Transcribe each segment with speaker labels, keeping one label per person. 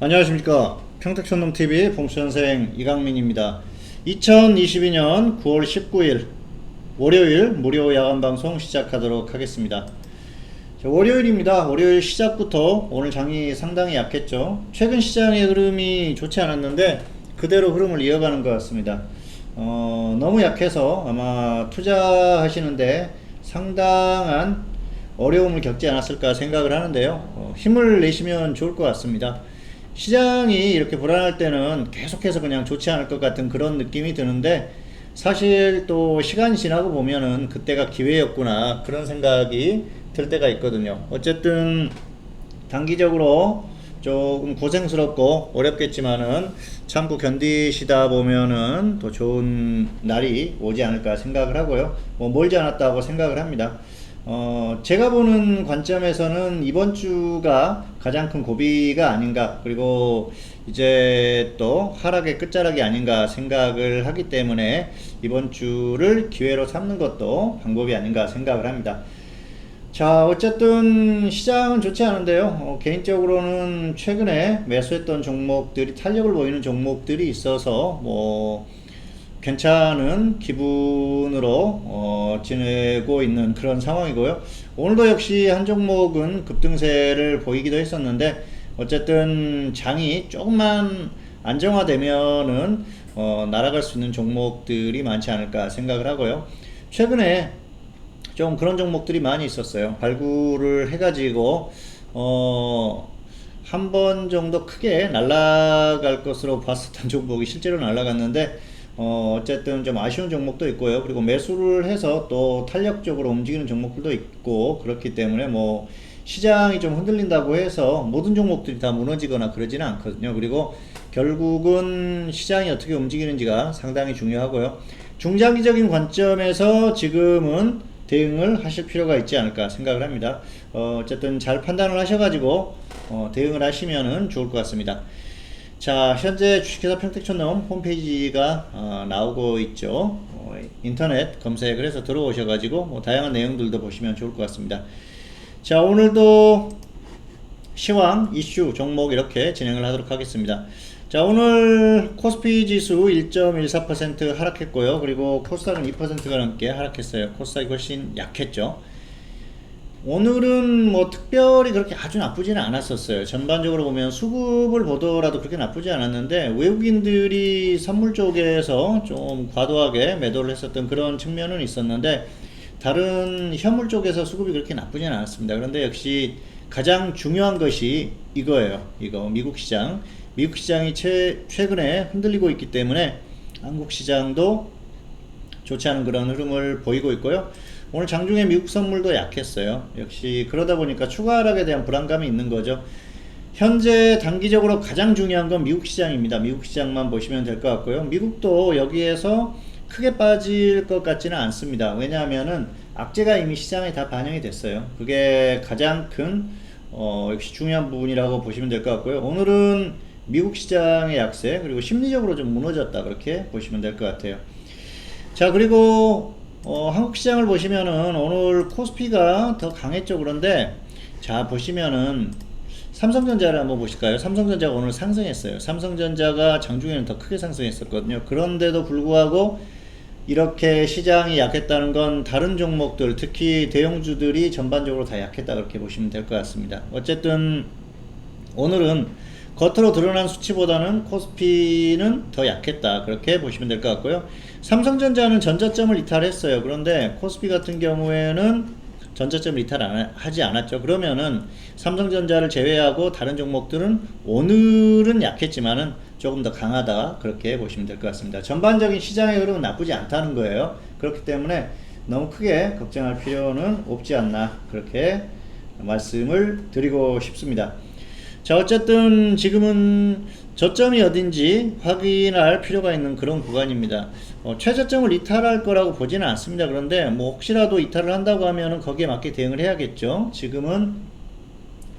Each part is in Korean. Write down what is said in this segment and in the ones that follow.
Speaker 1: 안녕하십니까. 평택촌놈TV 봉수선생 이강민입니다. 2022년 9월 19일 월요일 무료 야간방송 시작하도록 하겠습니다. 월요일입니다. 월요일 시작부터 오늘 장이 상당히 약했죠. 최근 시장의 흐름이 좋지 않았는데 그대로 흐름을 이어가는 것 같습니다. 너무 약해서 아마 투자하시는데 상당한 어려움을 겪지 않았을까 생각을 하는데요. 힘을 내시면 좋을 것 같습니다. 시장이 이렇게 불안할 때는 계속해서 그냥 좋지 않을 것 같은 그런 느낌이 드는데, 사실 또 시간이 지나고 보면은 그때가 기회였구나 그런 생각이 들 때가 있거든요. 어쨌든 단기적으로 조금 고생스럽고 어렵겠지만은 참고 견디시다 보면은 더 좋은 날이 오지 않을까 생각을 하고요. 멀지 않았다고 생각을 합니다. 제가 보는 관점에서는 이번 주가 가장 큰 고비가 아닌가, 그리고 이제 또 하락의 끝자락이 아닌가 생각을 하기 때문에 이번 주를 기회로 삼는 것도 방법이 아닌가 생각을 합니다. 자, 어쨌든 시장은 좋지 않은데요. 개인적으로는 최근에 매수했던 종목들이 탄력을 보이는 종목들이 있어서 괜찮은 기분으로 지내고 있는 그런 상황이고요. 오늘도 역시 한 종목은 급등세를 보이기도 했었는데, 어쨌든 장이 조금만 안정화되면은 날아갈 수 있는 종목들이 많지 않을까 생각을 하고요. 최근에 좀 그런 종목들이 많이 있었어요. 발굴을 해가지고 한 번 정도 크게 날아갈 것으로 봤었던 종목이 실제로 날아갔는데, 어쨌든 좀 아쉬운 종목도 있고요. 그리고 매수를 해서 또 탄력적으로 움직이는 종목들도 있고, 그렇기 때문에 시장이 좀 흔들린다고 해서 모든 종목들이 다 무너지거나 그러지는 않거든요. 그리고 결국은 시장이 어떻게 움직이는지가 상당히 중요하고요. 중장기적인 관점에서 지금은 대응을 하실 필요가 있지 않을까 생각을 합니다. 어쨌든 잘 판단을 하셔가지고 대응을 하시면은 좋을 것 같습니다. 자, 현재 주식회사 평택촌놈 홈페이지가 나오고 있죠. 인터넷 검색을 해서 들어오셔가지고 다양한 내용들도 보시면 좋을 것 같습니다. 자, 오늘도 시황, 이슈, 종목 이렇게 진행을 하도록 하겠습니다. 자, 오늘 코스피 지수 1.14% 하락했고요. 그리고 코스닥은 2%가 넘게 하락했어요. 코스닥이 훨씬 약했죠. 오늘은 특별히 그렇게 아주 나쁘지는 않았었어요. 전반적으로 보면 수급을 보더라도 그렇게 나쁘지 않았는데, 외국인들이 선물 쪽에서 좀 과도하게 매도를 했었던 그런 측면은 있었는데, 다른 현물 쪽에서 수급이 그렇게 나쁘지는 않았습니다. 그런데 역시 가장 중요한 것이 이거예요. 이거 미국 시장. 미국 시장이 최근에 흔들리고 있기 때문에 한국 시장도 좋지 않은 그런 흐름을 보이고 있고요. 오늘 장중에 미국 선물도 약했어요. 역시 그러다 보니까 추가 하락에 대한 불안감이 있는 거죠. 현재 단기적으로 가장 중요한 건 미국 시장입니다. 미국 시장만 보시면 될 것 같고요. 미국도 여기에서 크게 빠질 것 같지는 않습니다. 왜냐하면은 악재가 이미 시장에 다 반영이 됐어요. 그게 가장 큰 역시 중요한 부분이라고 보시면 될 것 같고요. 오늘은 미국 시장의 약세, 그리고 심리적으로 좀 무너졌다, 그렇게 보시면 될 것 같아요. 자, 그리고 한국 시장을 보시면은 오늘 코스피가 더 강했죠. 그런데 자, 보시면은 삼성전자를 한번 보실까요? 삼성전자가 오늘 상승했어요. 삼성전자가 장중에는 더 크게 상승했었거든요. 그런데도 불구하고 이렇게 시장이 약했다는 건 다른 종목들, 특히 대형주들이 전반적으로 다 약했다, 그렇게 보시면 될 것 같습니다. 어쨌든 오늘은 겉으로 드러난 수치보다는 코스피는 더 약했다, 그렇게 보시면 될 것 같고요. 삼성전자는 전저점을 이탈했어요. 그런데 코스피 같은 경우에는 전저점을 이탈하지 않았죠. 그러면은 삼성전자를 제외하고 다른 종목들은 오늘은 약했지만은 조금 더 강하다, 그렇게 보시면 될 것 같습니다. 전반적인 시장의 흐름은 나쁘지 않다는 거예요. 그렇기 때문에 너무 크게 걱정할 필요는 없지 않나, 그렇게 말씀을 드리고 싶습니다. 자, 어쨌든 지금은 저점이 어딘지 확인할 필요가 있는 그런 구간입니다. 최저점을 이탈할 거라고 보지는 않습니다. 그런데 혹시라도 이탈을 한다고 하면은 거기에 맞게 대응을 해야겠죠. 지금은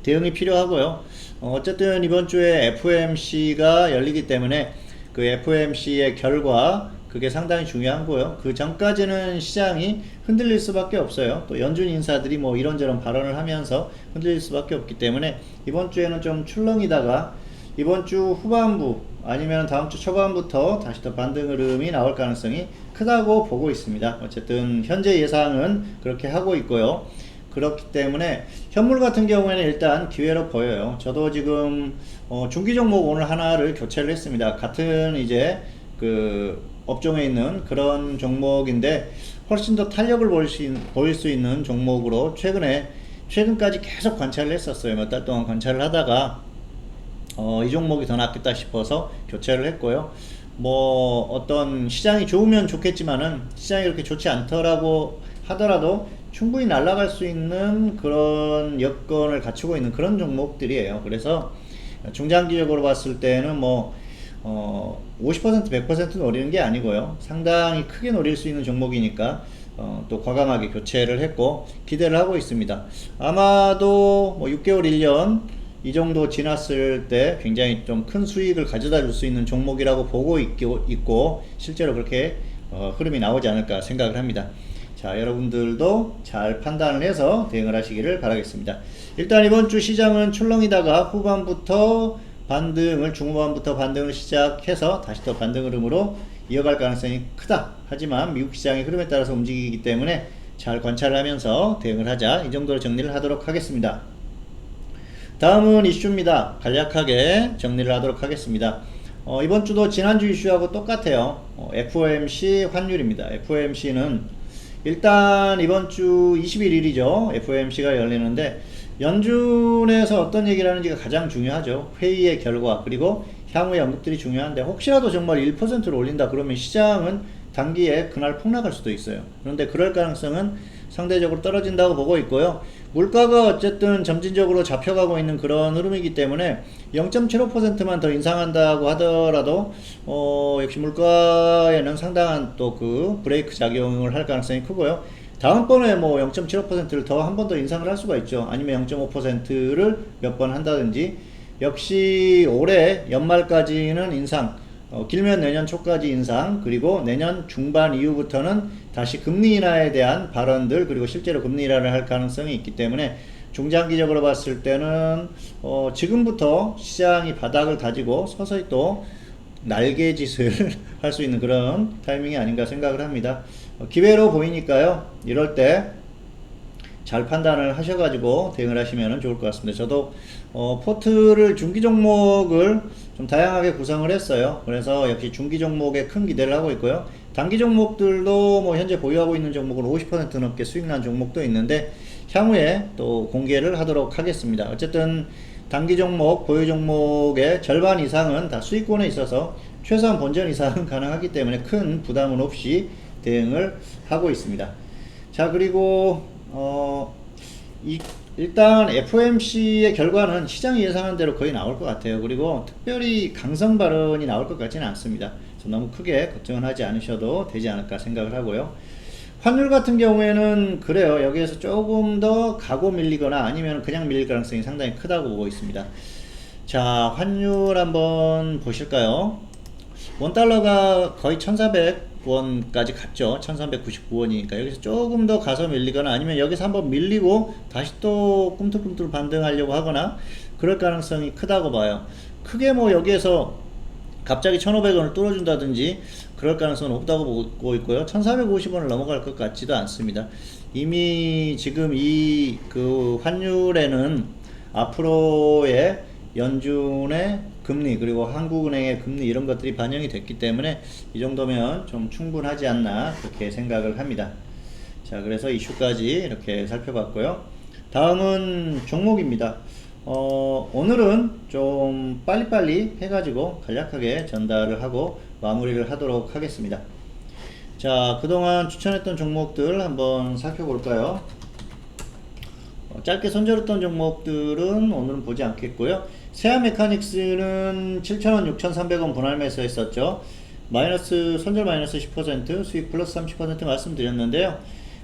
Speaker 1: 대응이 필요하고요. 어쨌든 이번 주에 FOMC가 열리기 때문에 그 FOMC의 결과, 그게 상당히 중요한 거요. 그 전까지는 시장이 흔들릴 수밖에 없어요. 또 연준 인사들이 이런저런 발언을 하면서 흔들릴 수밖에 없기 때문에 이번 주에는 좀 출렁이다가 이번 주 후반부 아니면 다음 주 초반부터 다시 또 반등 흐름이 나올 가능성이 크다고 보고 있습니다. 어쨌든 현재 예상은 그렇게 하고 있고요. 그렇기 때문에 현물 같은 경우에는 일단 기회로 보여요. 저도 지금 중기 종목 오늘 하나를 교체를 했습니다. 같은 이제 그 업종에 있는 그런 종목인데 훨씬 더 탄력을 보일 수 있는 종목으로 최근까지 계속 관찰을 했었어요. 몇 달 동안 관찰을 하다가 이 종목이 더 낫겠다 싶어서 교체를 했고요. 뭐 어떤 시장이 좋으면 좋겠지만은 시장이 그렇게 좋지 않더라고 하더라도 충분히 날아갈 수 있는 그런 여건을 갖추고 있는 그런 종목들이에요. 그래서 중장기적으로 봤을 때는 뭐 50% 100% 노리는 게 아니고요. 상당히 크게 노릴 수 있는 종목이니까 또 과감하게 교체를 했고 기대를 하고 있습니다. 아마도 뭐 6개월 1년 이 정도 지났을 때 굉장히 좀 큰 수익을 가져다 줄 수 있는 종목이라고 보고 있고 실제로 그렇게 흐름이 나오지 않을까 생각을 합니다. 자, 여러분들도 잘 판단을 해서 대응을 하시기를 바라겠습니다. 일단 이번 주 시장은 출렁이다가 후반부터 중후반부터 반등을 시작해서 다시 또 반등 흐름으로 이어갈 가능성이 크다. 하지만 미국 시장의 흐름에 따라서 움직이기 때문에 잘 관찰을 하면서 대응을 하자. 이 정도로 정리를 하도록 하겠습니다. 다음은 이슈입니다. 간략하게 정리를 하도록 하겠습니다. 이번 주도 지난주 이슈하고 똑같아요. FOMC 환율입니다. FOMC는 일단 이번 주 21일이죠. FOMC가 열리는데 연준에서 어떤 얘기를 하는지가 가장 중요하죠. 회의의 결과 그리고 향후의 언급들이 중요한데 혹시라도 정말 1%를 올린다 그러면 시장은 단기에 그날 폭락할 수도 있어요. 그런데 그럴 가능성은 상대적으로 떨어진다고 보고 있고요. 물가가 어쨌든 점진적으로 잡혀가고 있는 그런 흐름이기 때문에 0.75%만 더 인상한다고 하더라도 역시 물가에는 상당한 또 그 브레이크 작용을 할 가능성이 크고요. 다음번에 뭐 0.75%를 더 한 번 더 인상을 할 수가 있죠. 아니면 0.5%를 몇 번 한다든지 역시 올해 연말까지는 인상, 길면 내년 초까지 인상, 그리고 내년 중반 이후부터는 다시 금리 인하에 대한 발언들, 그리고 실제로 금리 인하를 할 가능성이 있기 때문에 중장기적으로 봤을 때는 지금부터 시장이 바닥을 다지고 서서히 또 날개짓을 할 수 있는 그런 타이밍이 아닌가 생각을 합니다. 기회로 보이니까요. 이럴 때 잘 판단을 하셔가지고 대응을 하시면 좋을 것 같습니다. 저도 포트를 중기 종목을 좀 다양하게 구성을 했어요. 그래서 역시 중기 종목에 큰 기대를 하고 있고요. 단기 종목들도 뭐 현재 보유하고 있는 종목은 50% 넘게 수익 난 종목도 있는데 향후에 또 공개를 하도록 하겠습니다. 어쨌든 단기 종목, 보유 종목의 절반 이상은 다 수익권에 있어서 최소한 본전 이상은 가능하기 때문에 큰 부담은 없이 대응을 하고 있습니다. 자, 그리고 일단 FOMC의 결과는 시장이 예상한 대로 거의 나올 것 같아요. 그리고 특별히 강성 발언이 나올 것 같지는 않습니다. 너무 크게 걱정은 하지 않으셔도 되지 않을까 생각을 하고요. 환율 같은 경우에는 그래요. 여기에서 조금 더 가고 밀리거나 아니면 그냥 밀릴 가능성이 상당히 크다고 보고 있습니다. 자, 환율 한번 보실까요? 원달러가 거의 1400원까지 갔죠. 1399원이니까 여기서 조금 더 가서 밀리거나 아니면 여기서 한번 밀리고 다시 또 꿈틀꿈틀 반등하려고 하거나 그럴 가능성이 크다고 봐요. 크게 뭐 여기에서 갑자기 1500원을 뚫어준다든지 그럴 가능성은 없다고 보고 있고요. 1450원을 넘어갈 것 같지도 않습니다. 이미 지금 이 그 환율에는 앞으로의 연준의 금리 그리고 한국은행의 금리 이런 것들이 반영이 됐기 때문에 이 정도면 좀 충분하지 않나 그렇게 생각을 합니다. 자, 그래서 이슈까지 이렇게 살펴봤고요. 다음은 종목입니다. 오늘은 좀 빨리빨리 해가지고 간략하게 전달을 하고 마무리를 하도록 하겠습니다. 자, 그동안 추천했던 종목들 한번 살펴볼까요? 짧게 선절했던 종목들은 오늘은 보지 않겠고요. 세아메카닉스는 7,000원, 6,300원 분할 매수 했었죠. 선절 마이너스 10%, 수익 플러스 30% 말씀드렸는데요.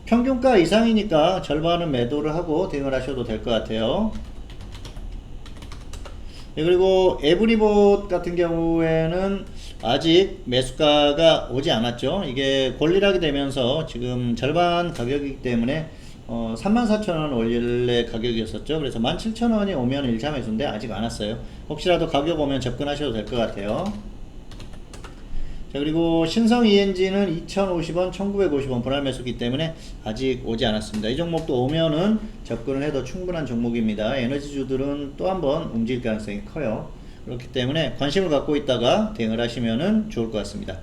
Speaker 1: 평균가 이상이니까 절반은 매도를 하고 대응을 하셔도 될 것 같아요. 네, 그리고 에브리봇 같은 경우에는 아직 매수가가 오지 않았죠. 이게 권리락이 되면서 지금 절반 가격이기 때문에 34,000원 원래 가격이었었죠. 그래서 17,000원이 오면 1차 매수인데 아직 안 왔어요. 혹시라도 가격 오면 접근하셔도 될 것 같아요. 자, 그리고 신성 ENG는 2,050원, 1,950원 분할 매수기 때문에 아직 오지 않았습니다. 이 종목도 오면은 접근을 해도 충분한 종목입니다. 에너지주들은 또 한번 움직일 가능성이 커요. 그렇기 때문에 관심을 갖고 있다가 대응을 하시면은 좋을 것 같습니다.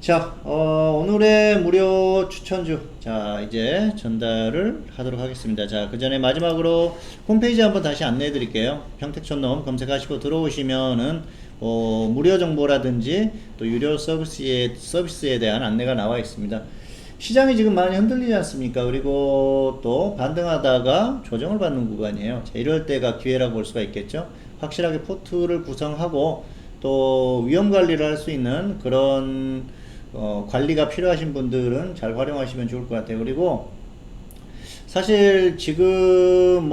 Speaker 1: 자, 오늘의 무료 추천주. 자, 이제 전달을 하도록 하겠습니다. 자, 그 전에 마지막으로 홈페이지 한번 다시 안내해 드릴게요. 평택촌놈 검색하시고 들어오시면은 무료 정보라든지 또 유료 서비스에 대한 안내가 나와 있습니다. 시장이 지금 많이 흔들리지 않습니까? 그리고 또 반등하다가 조정을 받는 구간이에요. 자, 이럴 때가 기회라고 볼 수가 있겠죠. 확실하게 포트를 구성하고 또 위험 관리를 할 수 있는 그런 관리가 필요하신 분들은 잘 활용하시면 좋을 것 같아요. 그리고 사실 지금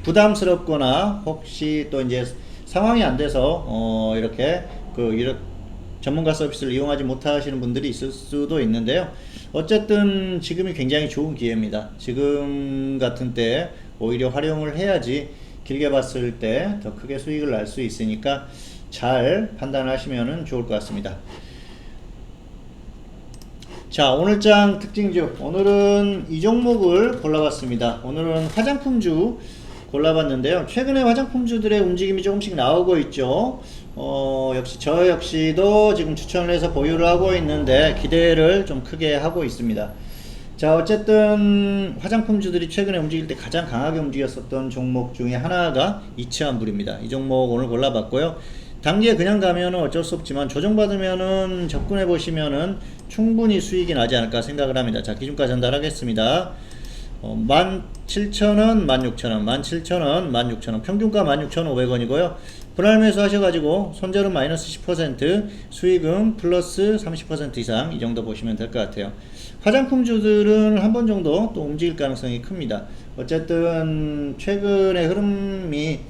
Speaker 1: 부담스럽거나 혹시 또 이제 상황이 안 돼서 이렇게 전문가 서비스를 이용하지 못하시는 분들이 있을 수도 있는데요. 어쨌든 지금이 굉장히 좋은 기회입니다. 지금 같은 때 오히려 활용을 해야지 길게 봤을 때 더 크게 수익을 날 수 있으니까 잘 판단하시면 좋을 것 같습니다. 자, 오늘장 특징주. 오늘은 이 종목을 골라봤습니다. 오늘은 화장품주 골라봤는데요. 최근에 화장품주들의 움직임이 조금씩 나오고 있죠. 역시 저 역시도 지금 추천을 해서 보유를 하고 있는데 기대를 좀 크게 하고 있습니다. 자, 어쨌든 화장품주들이 최근에 움직일 때 가장 강하게 움직였었던 종목 중에 하나가 이치환불입니다. 이 종목 오늘 골라봤고요. 단기에 그냥 가면은 어쩔 수 없지만 조정받으면은 접근해 보시면은 충분히 수익이 나지 않을까 생각을 합니다. 자, 기준가 전달하겠습니다. 17,000원, 16,000원, 17,000원, 16,000원, 평균가 16,500원이고요. 분할 매수 하셔가지고 손절은 마이너스 10%, 수익은 플러스 30% 이상, 이 정도 보시면 될 것 같아요. 화장품주들은 한 번 정도 또 움직일 가능성이 큽니다. 어쨌든 최근의 흐름이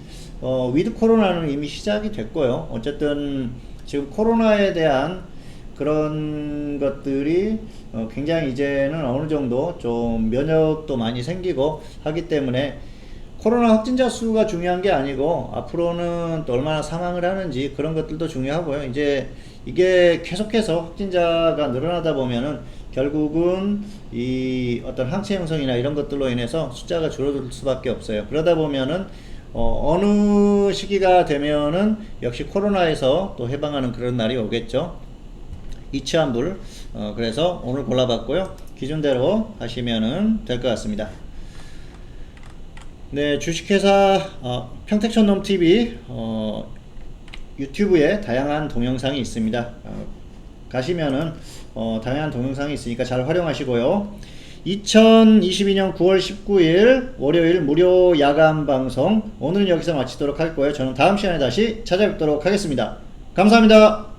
Speaker 1: 위드 코로나는 이미 시작이 됐고요. 어쨌든 지금 코로나에 대한 그런 것들이 굉장히 이제는 어느 정도 좀 면역도 많이 생기고 하기 때문에 코로나 확진자 수가 중요한 게 아니고 앞으로는 또 얼마나 사망을 하는지 그런 것들도 중요하고요. 이제 이게 계속해서 확진자가 늘어나다 보면은 결국은 이 어떤 항체 형성이나 이런 것들로 인해서 숫자가 줄어들 수밖에 없어요. 그러다 보면은 어느 시기가 되면은 역시 코로나에서 또 해방하는 그런 날이 오겠죠. 이치환불. 그래서 오늘 골라봤고요. 기준대로 하시면은 될 것 같습니다. 네, 주식회사 평택촌놈TV 유튜브에 다양한 동영상이 있습니다. 가시면은 다양한 동영상이 있으니까 잘 활용하시고요. 2022년 9월 19일 월요일 무료 야간 방송 오늘은 여기서 마치도록 할 거예요. 저는 다음 시간에 다시 찾아뵙도록 하겠습니다. 감사합니다.